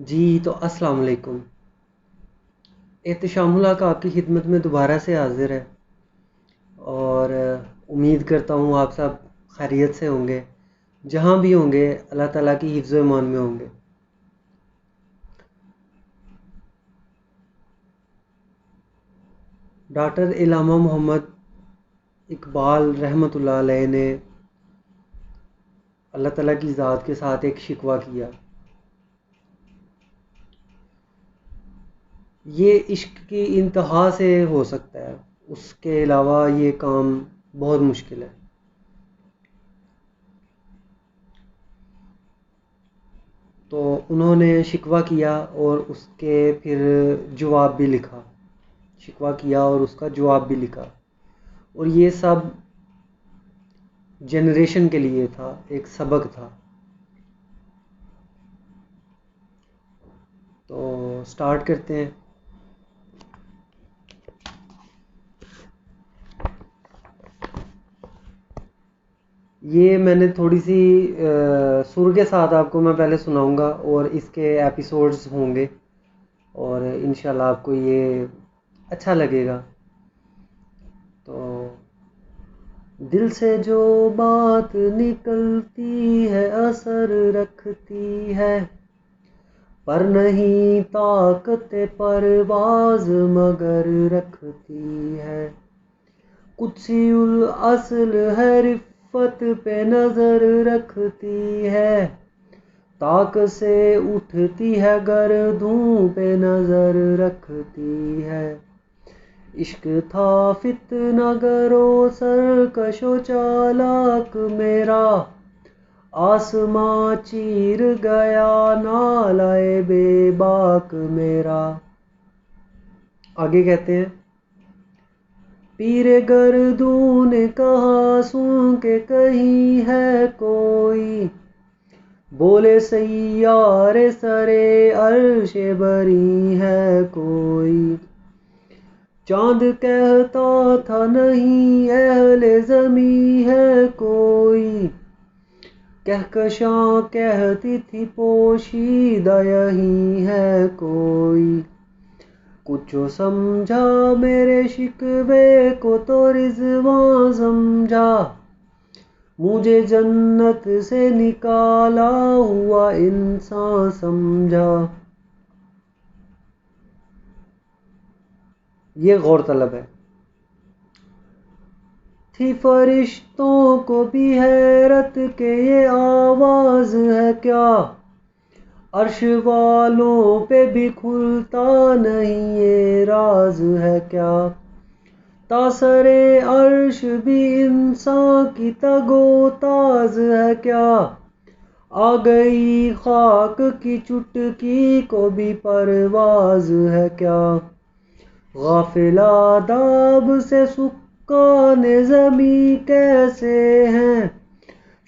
جی تو السلام علیکم۔ احتشام اللہ کا آپ کی خدمت میں دوبارہ سے حاضر ہے، اور امید کرتا ہوں آپ سب خیریت سے ہوں گے، جہاں بھی ہوں گے اللہ تعالیٰ کی حفظ و ایمان میں ہوں گے۔ ڈاکٹر علامہ محمد اقبال رحمۃ اللہ علیہ نے اللہ تعالیٰ کی ذات کے ساتھ ایک شکوہ کیا، یہ عشق کی انتہا سے ہو سکتا ہے، اس کے علاوہ یہ کام بہت مشکل ہے۔ تو انہوں نے شکوہ کیا اور اس کے پھر جواب بھی لکھا، شکوہ کیا اور اس کا جواب بھی لکھا، اور یہ سب جنریشن کے لیے تھا، ایک سبق تھا۔ تو سٹارٹ کرتے ہیں۔ یہ میں نے تھوڑی سی سر کے ساتھ آپ کو میں پہلے سناؤں گا، اور اس کے ایپیسوڈز ہوں گے، اور انشاءاللہ آپ کو یہ اچھا لگے گا۔ تو دل سے جو بات نکلتی ہے اثر رکھتی ہے، پر نہیں طاقت پرواز مگر رکھتی ہے، قدسی الاصل ہے رفت پہ نظر رکھتی ہے، طاق سے اٹھتی ہے گردوں پہ نظر رکھتی ہے، عشق تھا فتنہ گرو سرکش و چالاک میرا، آسماں چیر گیا نالائے بے باک میرا۔ آگے کہتے ہیں، پیر گردوں نے کہا سن کے کہیں ہے کوئی، بولے سیارے سرے عرش بری ہے کوئی، چاند کہتا تھا نہیں اہل زمیں ہے کوئی، کہکشاں کہتی تھی پوشیدہ یہی ہے کوئی، کچھ سمجھا میرے شکوے کو تو رضواں سمجھا، مجھے جنت سے نکالا ہوا انسان سمجھا۔ یہ غور طلب ہے۔ تھی فرشتوں کو بھی حیرت کہ یہ آواز ہے کیا، عرش والوں پہ بھی کھلتا نہیں یہ راز ہے کیا، تاثر عرش بھی انسان کی تگ و تاز ہے کیا، آ گئی خاک کی چٹکی کو بھی پرواز ہے کیا، غافل آداب سے سکان زمیں کیسے ہیں،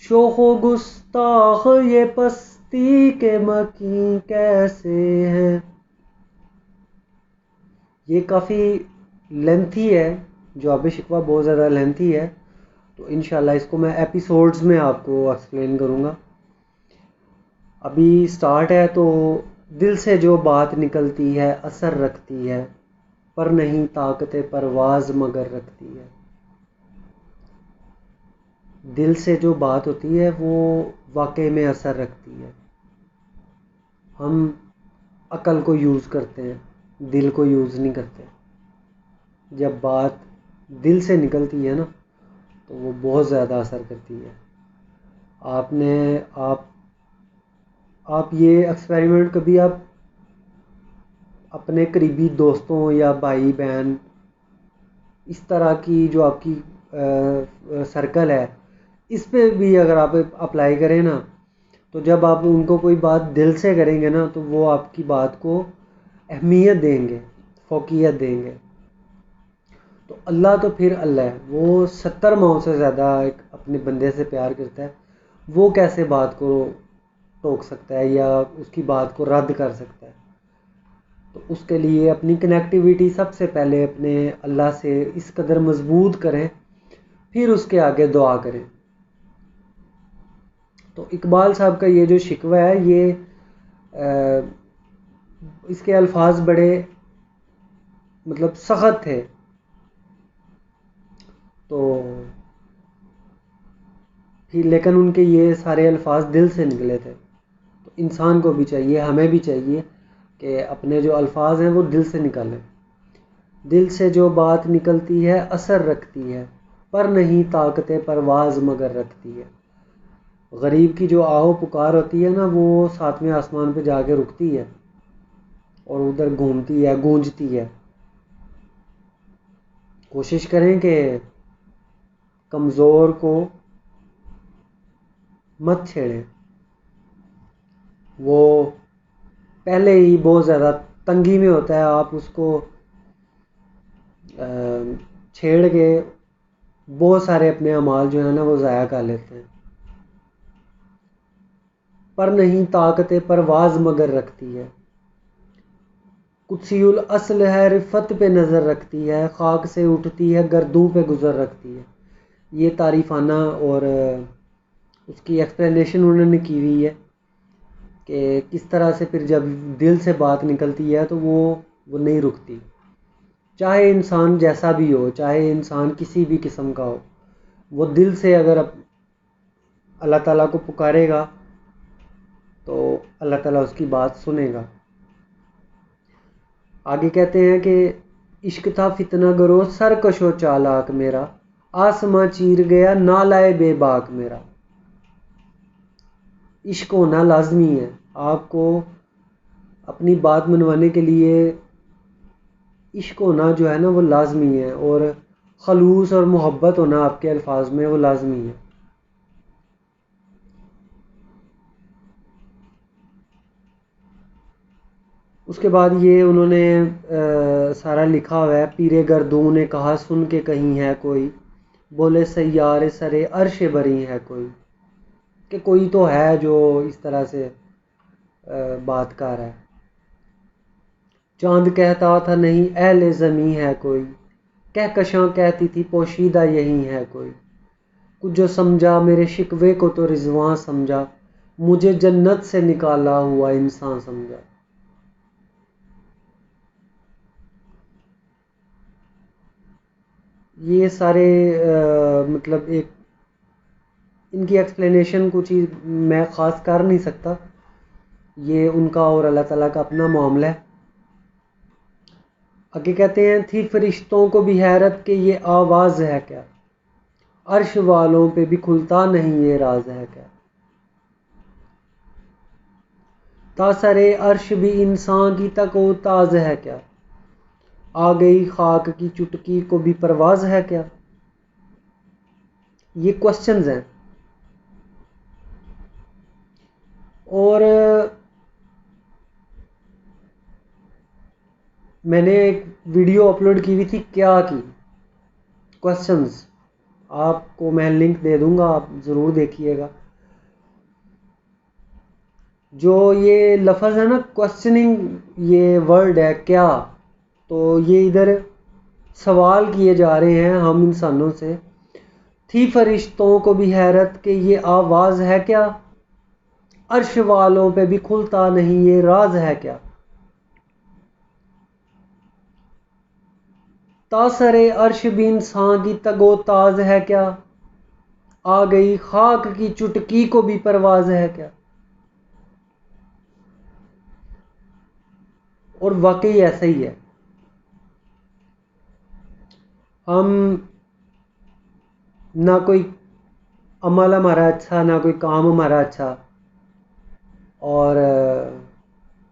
شوخ و گستاخ یہ پستی کے مکیں کیسے ہیں۔ یہ کافی لینتھی ہے، جواب شکوہ بہت زیادہ لینتھی ہے، تو انشاءاللہ اس کو میں ایپیسوڈز میں آپ کو ایکسپلین کروں گا۔ ابھی سٹارٹ ہے۔ تو دل سے جو بات نکلتی ہے اثر رکھتی ہے، پر نہیں طاقت پرواز مگر رکھتی ہے۔ دل سے جو بات ہوتی ہے وہ واقعے میں اثر رکھتی ہے۔ ہم عقل کو یوز کرتے ہیں، دل کو یوز نہیں کرتے۔ جب بات دل سے نکلتی ہے نا تو وہ بہت زیادہ اثر کرتی ہے۔ آپ یہ ایکسپیریمنٹ کبھی آپ اپنے قریبی دوستوں یا بھائی بہن، اس طرح کی جو آپ کی سرکل ہے، اس پہ بھی اگر آپ اپلائی کریں نا، تو جب آپ ان کو کوئی بات دل سے کریں گے نا تو وہ آپ کی بات کو اہمیت دیں گے، فوقیت دیں گے۔ تو اللہ تو پھر اللہ ہے، وہ 70 ماؤں سے زیادہ ایک اپنے بندے سے پیار کرتا ہے، وہ کیسے بات کو ٹوک سکتا ہے یا اس کی بات کو رد کر سکتا ہے؟ تو اس کے لیے اپنی کنیکٹیویٹی سب سے پہلے اپنے اللہ سے اس قدر مضبوط کریں، پھر اس کے آگے دعا کریں۔ تو اقبال صاحب کا یہ جو شکوہ ہے، یہ اس کے الفاظ بڑے مطلب سخت تھے، تو لیکن ان کے یہ سارے الفاظ دل سے نکلے تھے. تو انسان کو بھی چاہیے، ہمیں بھی چاہیے کہ اپنے جو الفاظ ہیں وہ دل سے نکالیں. دل سے جو بات نکلتی ہے اثر رکھتی ہے، پر نہیں طاقت پرواز مگر رکھتی ہے. غریب کی جو آہو پکار ہوتی ہے نا، وہ 7ویں آسمان پہ جا کے رکتی ہے اور ادھر گھومتی ہے، گونجتی ہے. کوشش کریں کہ کمزور کو مت چھیڑیں. وہ پہلے ہی بہت زیادہ تنگی میں ہوتا ہے، آپ اس کو چھیڑ کے بہت سارے اپنے اعمال جو ہیں نا وہ ضائع کر لیتے ہیں. پر نہیں طاقت پرواز مگر رکھتی ہے. قدسی الاصل ہے، رفت پہ نظر رکھتی ہے، خاک سے اٹھتی ہے، گردوں پہ گزر رکھتی ہے. یہ تعریفانہ اور اس کی ایکسپلینیشن انہوں نے کی ہوئی ہے کہ کس طرح سے پھر جب دل سے بات نکلتی ہے تو وہ نہیں رکتی. چاہے انسان جیسا بھی ہو، چاہے انسان کسی بھی قسم کا ہو، وہ دل سے اگر اللہ تعالیٰ کو پکارے گا تو اللہ تعالیٰ اس کی بات سنے گا. آگے کہتے ہیں کہ عشق تھا فتنہ گرو سرکش و چالاک میرا، آسماں چیر گیا نالائے بے باک میرا. عشق ہونا لازمی ہے. آپ کو اپنی بات منوانے کے لیے عشق ہونا جو ہے نا وہ لازمی ہے، اور خلوص اور محبت ہونا آپ کے الفاظ میں وہ لازمی ہے. اس کے بعد یہ انہوں نے سارا لکھا ہوا ہے. پیرے گردوں نے کہا سن کے کہیں ہے کوئی، بولے سیارے سرے عرش بری ہے کوئی. کہ کوئی تو ہے جو اس طرح سے بات کر رہا ہے. چاند کہتا تھا نہیں اہل زمیں ہے کوئی، کہکشاں کہتی تھی پوشیدہ یہی ہے کوئی. کچھ جو سمجھا میرے شکوے کو تو رضواں سمجھا، مجھے جنت سے نکالا ہوا انسان سمجھا. یہ سارے مطلب ایک ان کی ایکسپلینیشن کچھ میں خاص کر نہیں سکتا، یہ ان کا اور اللہ تعالیٰ کا اپنا معاملہ ہے. آگے کہتے ہیں تھی فرشتوں کو بھی حیرت کہ یہ آواز ہے کیا، عرش والوں پہ بھی کھلتا نہیں یہ راز ہے کیا. تاثر عرش بھی انسان کی تک و تاز ہے کیا، آ گئی خاک کی چٹکی کو بھی پرواز ہے کیا. یہ کوشچنز ہیں. اور میں نے ایک ویڈیو اپلوڈ کی ہوئی تھی کیا کی کوشچنز، آپ کو میں لنک دے دوں گا، آپ ضرور دیکھیے گا. جو یہ لفظ ہے نا کوشچننگ، یہ ورڈ ہے کیا، تو یہ ادھر سوال کیے جا رہے ہیں ہم انسانوں سے. تھی فرشتوں کو بھی حیرت کہ یہ آواز ہے کیا، عرش والوں پہ بھی کھلتا نہیں یہ راز ہے کیا. تاثر عرش بھی انسان کی تگ و تاز ہے کیا، آ گئی خاک کی چٹکی کو بھی پرواز ہے کیا. اور واقعی ایسا ہی ہے. ہم نہ کوئی عمل ہمارا اچھا، نہ کوئی کام ہمارا اچھا، اور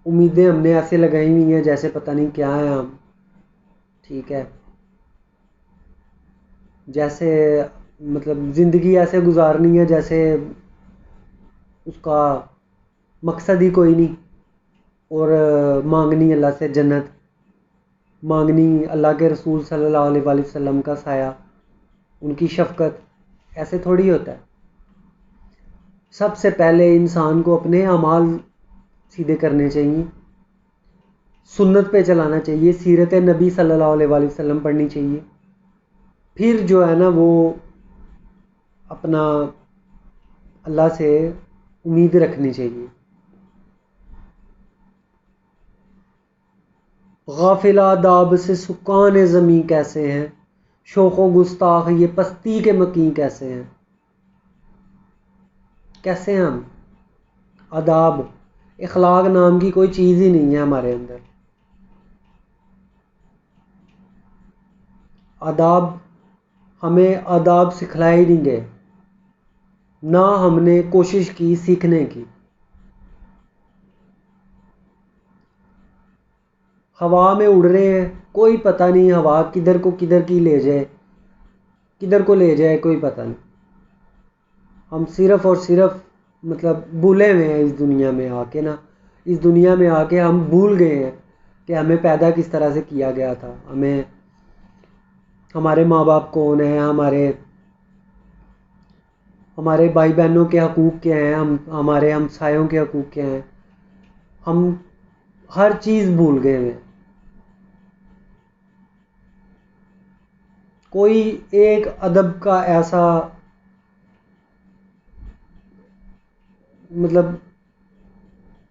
امیدیں ہم نے ایسے لگائی ہوئی ہیں جیسے پتہ نہیں کیا ہیں ہم. ٹھیک ہے، جیسے مطلب زندگی ایسے گزارنی ہے جیسے اس کا مقصد ہی کوئی نہیں، اور مانگنی اللہ سے جنت، مانگنی اللہ کے رسول صلی اللہ علیہ وآلہ وسلم کا سایہ، ان کی شفقت. ایسے تھوڑی ہوتا ہے. سب سے پہلے انسان کو اپنے اعمال سیدھے کرنے چاہیے، سنت پہ چلانا چاہیے، سیرت نبی صلی اللہ علیہ وآلہ وسلم پڑھنی چاہیے. پھر جو ہے نا وہ اپنا اللہ سے امید رکھنی چاہیے. غافل آداب سے سکان زمیں کیسے ہیں، شوخ و گستاخ یہ پستی کے مکیں کیسے ہیں۔ کیسے ہیں ہم؟ آداب، اخلاق نام کی کوئی چیز ہی نہیں ہے ہمارے اندر۔ آداب، ہمیں آداب سکھلائے ہی نہیں گئے، نہ ہم نے کوشش کی سیکھنے کی۔ ہوا میں اڑ رہے ہیں، کوئی پتہ نہیں ہوا کدھر کو کدھر کی لے جائے، کدھر کو لے جائے کوئی پتہ نہیں۔ ہم صرف اور صرف بھولے ہوئے ہیں اس دنیا میں آ کے نا، اس دنیا میں آ کے ہم بھول گئے ہیں کہ ہمیں پیدا کس طرح سے کیا گیا تھا، ہمیں ہمارے ماں باپ کون ہیں، ہمارے بھائی بہنوں کے حقوق کیا ہیں، ہمارے ہمسایوں کے حقوق کیا ہیں، ہم ہر چیز بھول گئے ہیں۔ کوئی ایک ادب کا ایسا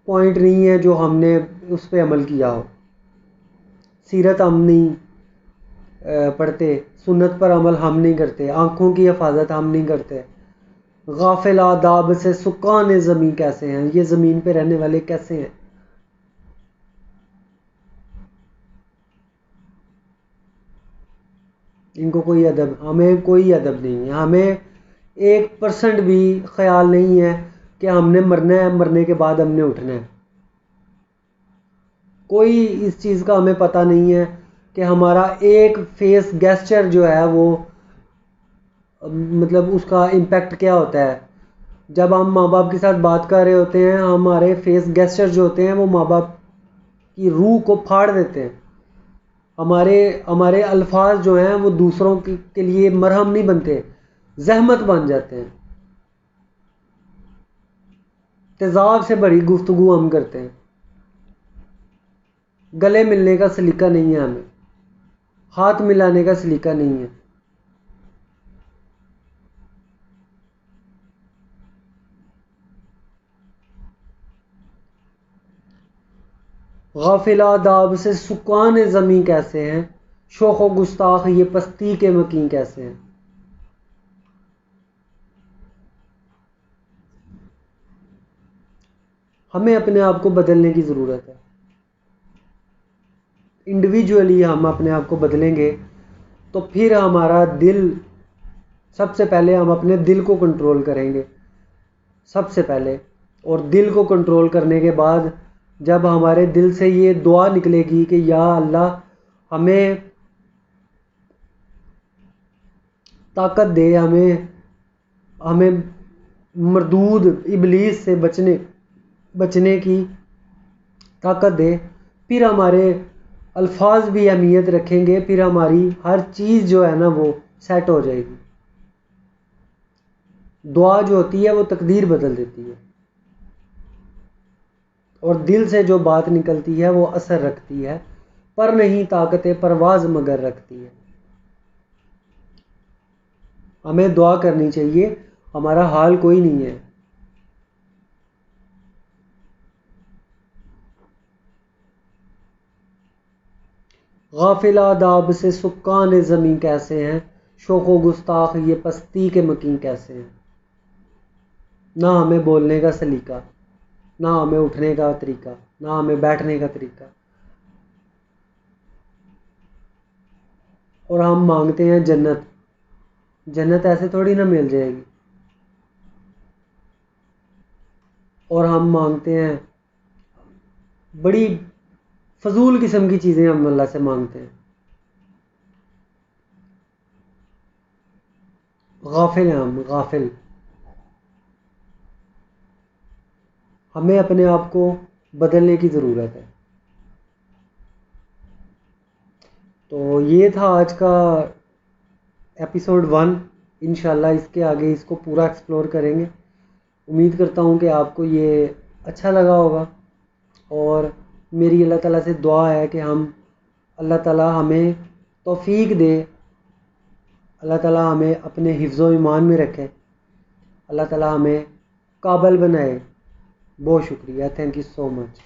پوائنٹ نہیں ہے جو ہم نے اس پہ عمل کیا ہو۔ سیرت ہم نہیں پڑھتے، سنت پر عمل ہم نہیں کرتے، آنکھوں کی حفاظت ہم نہیں کرتے۔ غافل آداب سے سکان زمیں کیسے ہیں، یہ زمین پہ رہنے والے کیسے ہیں۔ ان کو کوئی ادب، ہمیں کوئی ادب نہیں ہے، ہمیں 1% بھی خیال نہیں ہے کہ ہم نے مرنا ہے، مرنے کے بعد ہم نے اٹھنا ہے۔ کوئی اس چیز کا ہمیں پتہ نہیں ہے کہ ہمارا ایک فیس گیسچر جو ہے وہ اس کا امپیکٹ کیا ہوتا ہے۔ جب ہم ماں باپ کے ساتھ بات کر رہے ہوتے ہیں، ہمارے فیس گیسچر جو ہوتے ہیں وہ ماں باپ کی روح کو پھاڑ دیتے ہیں۔ ہمارے الفاظ جو ہیں وہ دوسروں کے لیے مرہم نہیں بنتے، زحمت بن جاتے ہیں۔ تیزاب سے بڑی گفتگو ہم کرتے ہیں، گلے ملنے کا سلیقہ نہیں ہے ہمیں، ہاتھ ملانے کا سلیقہ نہیں ہے۔ غافل آداب سے سکان زمیں کیسے ہیں، شوخ و گستاخ یہ پستی کے مکیں کیسے ہیں۔ ہمیں اپنے آپ کو بدلنے کی ضرورت ہے۔ انڈیویجولی ہم اپنے آپ کو بدلیں گے تو پھر ہمارا دل، سب سے پہلے ہم اپنے دل کو کنٹرول کریں گے سب سے پہلے، اور دل کو کنٹرول کرنے کے بعد جب ہمارے دل سے یہ دعا نکلے گی کہ یا اللہ ہمیں طاقت دے، ہمیں مردود ابلیس سے بچنے کی طاقت دے، پھر ہمارے الفاظ بھی اہمیت رکھیں گے، پھر ہماری ہر چیز جو ہے نا وہ سیٹ ہو جائے گی۔ دعا جو ہوتی ہے وہ تقدیر بدل دیتی ہے، اور دل سے جو بات نکلتی ہے وہ اثر رکھتی ہے، پر نہیں طاقت پرواز مگر رکھتی ہے۔ ہمیں دعا کرنی چاہیے، ہمارا حال کوئی نہیں ہے۔ غافل آداب سے سکان زمیں کیسے ہیں، شوخ و گستاخ یہ پستی کے مکیں کیسے ہیں۔ نہ ہمیں بولنے کا سلیقہ، نہ ہمیں اٹھنے کا طریقہ، نہ ہمیں بیٹھنے کا طریقہ، اور ہم مانگتے ہیں جنت۔ جنت ایسے تھوڑی نہ مل جائے گی، اور ہم مانگتے ہیں بڑی فضول قسم کی چیزیں، ہم اللہ سے مانگتے ہیں۔ غافل ہیں ہم، غافل۔ ہمیں اپنے آپ کو بدلنے کی ضرورت ہے۔ تو یہ تھا آج کا ایپیسوڈ 1۔ انشاءاللہ اس کے آگے اس کو پورا ایکسپلور کریں گے۔ امید کرتا ہوں کہ آپ کو یہ اچھا لگا ہوگا، اور میری اللہ تعالیٰ سے دعا ہے کہ اللہ تعالیٰ ہمیں توفیق دے، اللہ تعالیٰ ہمیں اپنے حفظ و ایمان میں رکھے، اللہ تعالیٰ ہمیں قابل بنائے۔ بہت شکریہ، تھینک یو سو مچ۔